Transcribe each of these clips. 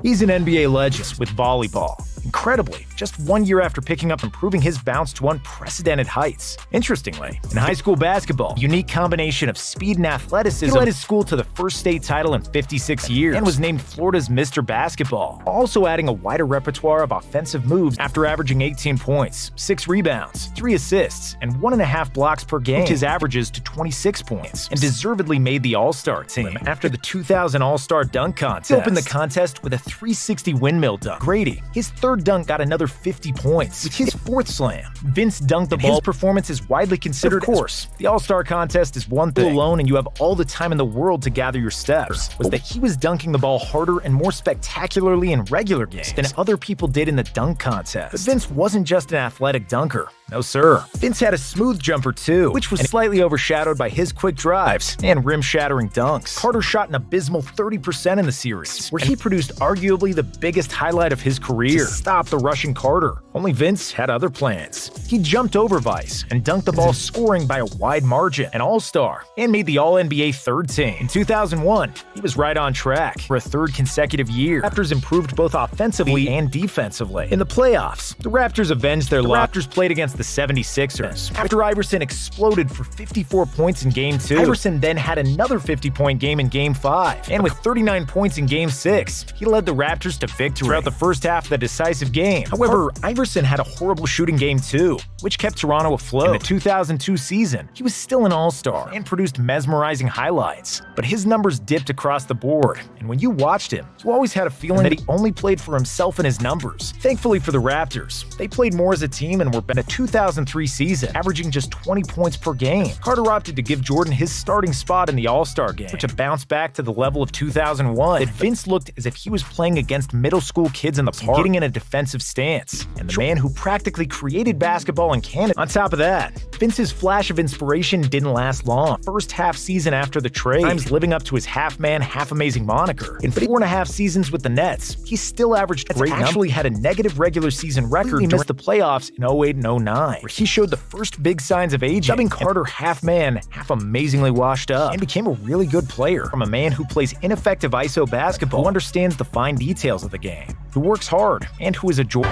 He's an NBA legend with volleyball. Incredibly, just 1 year after picking up and improving his bounce to unprecedented heights. Interestingly, in high school basketball, a unique combination of speed and athleticism, he led his school to the first state title in 56 years and was named Florida's Mr. Basketball, also adding a wider repertoire of offensive moves after averaging 18 points, 6 rebounds, 3 assists, and 1.5 blocks per game, moved his averages to 26 points, and deservedly made the All-Star team. After the 2000 All-Star Dunk Contest, he opened the contest with a 360 windmill dunk. Grady, his third dunk, got another 50 points. With his fourth slam, Vince dunked the ball. His performance is widely considered. Of course, the All-Star contest is one thing alone, and you have all the time in the world to gather your steps. Was that he was dunking the ball harder and more spectacularly in regular games than other people did in the dunk contest. But Vince wasn't just an athletic dunker. No sir. Vince had a smooth jumper too, which was slightly overshadowed by his quick drives and rim-shattering dunks. Carter shot an abysmal 30% in the series, where he produced arguably the biggest highlight of his career. To stop the rushing Carter, only Vince had other plans. He jumped over Vice and dunked the ball, scoring by a wide margin, an All-Star, and made the All-NBA third team. In 2001, he was right on track for a third consecutive year. Raptors improved both offensively and defensively. In the playoffs, the Raptors avenged their loss. Raptors played against the 76ers after Iverson exploded for 54 points in Game 2. Iverson then had another 50-point game in Game 5, and with 39 points in Game 6, he led the Raptors to victory throughout the first half of the decisive game. However, Iverson had a horrible shooting Game 2, which kept Toronto afloat. In the 2002 season, he was still an All-Star and produced mesmerizing highlights, but his numbers dipped across the board, and when you watched him, you always had a feeling that he only played for himself and his numbers. Thankfully for the Raptors, they played more as a team and were in the 2003 season, averaging just 20 points per game. Carter opted to give Jordan his starting spot in the All-Star game, to bounce back to the level of 2001. That Vince looked as if he was playing against middle school kids in the park, getting in a defensive stance, and the man who practically created basketball in Canada. On top of that, Vince's flash of inspiration didn't last long. First half season after the trade, times living up to his half-man, half-amazing moniker. In 4.5 seasons with the Nets, he still averaged great numbers. Actually had a negative regular season record. He missed the playoffs in 08 and 09, where he showed the first big signs of aging, dubbing Carter half-man, half-amazingly washed up, and became a really good player. From a man who plays ineffective ISO basketball, who understands the fine details of the game, who works hard, and who is a joy. Oh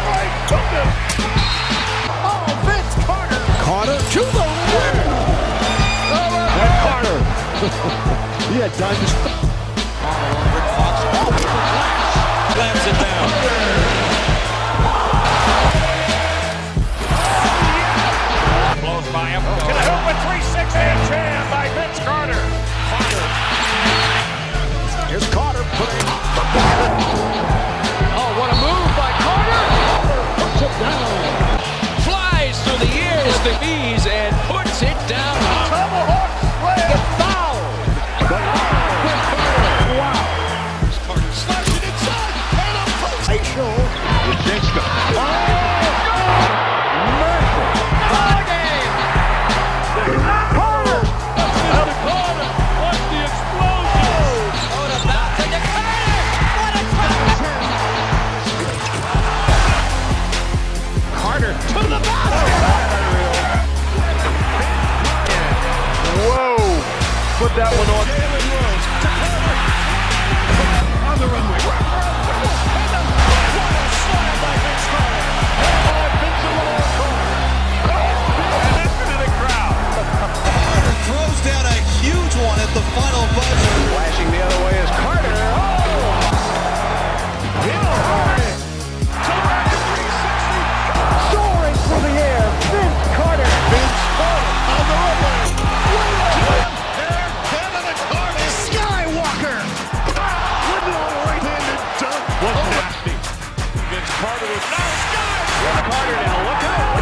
my goodness! Oh, Vince Carter! Carter to the rim! And Carter! He had time to Rick Fox. Slams it down. Blows by him. To the hoop with 3-6 and jam by Vince Carter. Here's Carter putting the Oh, what a move by Carter! puts it down. Flies through the ears, the bees, and puts it down. Tomahawk slam! Foul! Wow! Carter slaps it inside and a sensational. Carter! What's the explosion? Oh, the bounce to Carter! What a touch! Carter to the basket! Whoa! Put that one on. Jalen Rose to Carter. On the runway. What a slam by Vince Carter. Vincent Carter. And into the crowd. Throws down a huge one at the final buzzer. Flashing the other way is Carter. Hill Harden. To the 360. Soaring through the air. Vince Carter. Vince Carter on the runway. There, Canada Carter. Skywalker. With the right-handed dunk. Was nasty. Vince Carter was now Sky. Carter now, look out.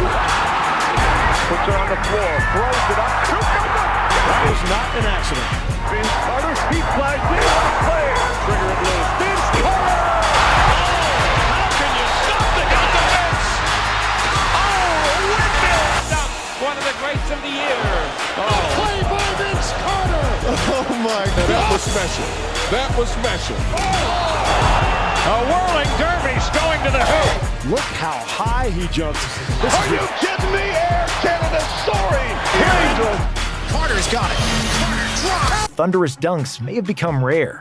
Puts her on the floor. Throws it up. That was not an accident. Vince Carter, feet flag, play. Trigger it loose. Vince Carter! How can you stop the gun defense? Oh, a windmill dunk. One of the greats of the year. Play by Vince Carter. Oh my God. That was special. That was special. A whirling dervish going to the hoop. Look how high he jumps. Are you kidding me? Air Canada soaring. Here he goes. Carter's got it. Carter drops. Thunderous dunks may have become rare,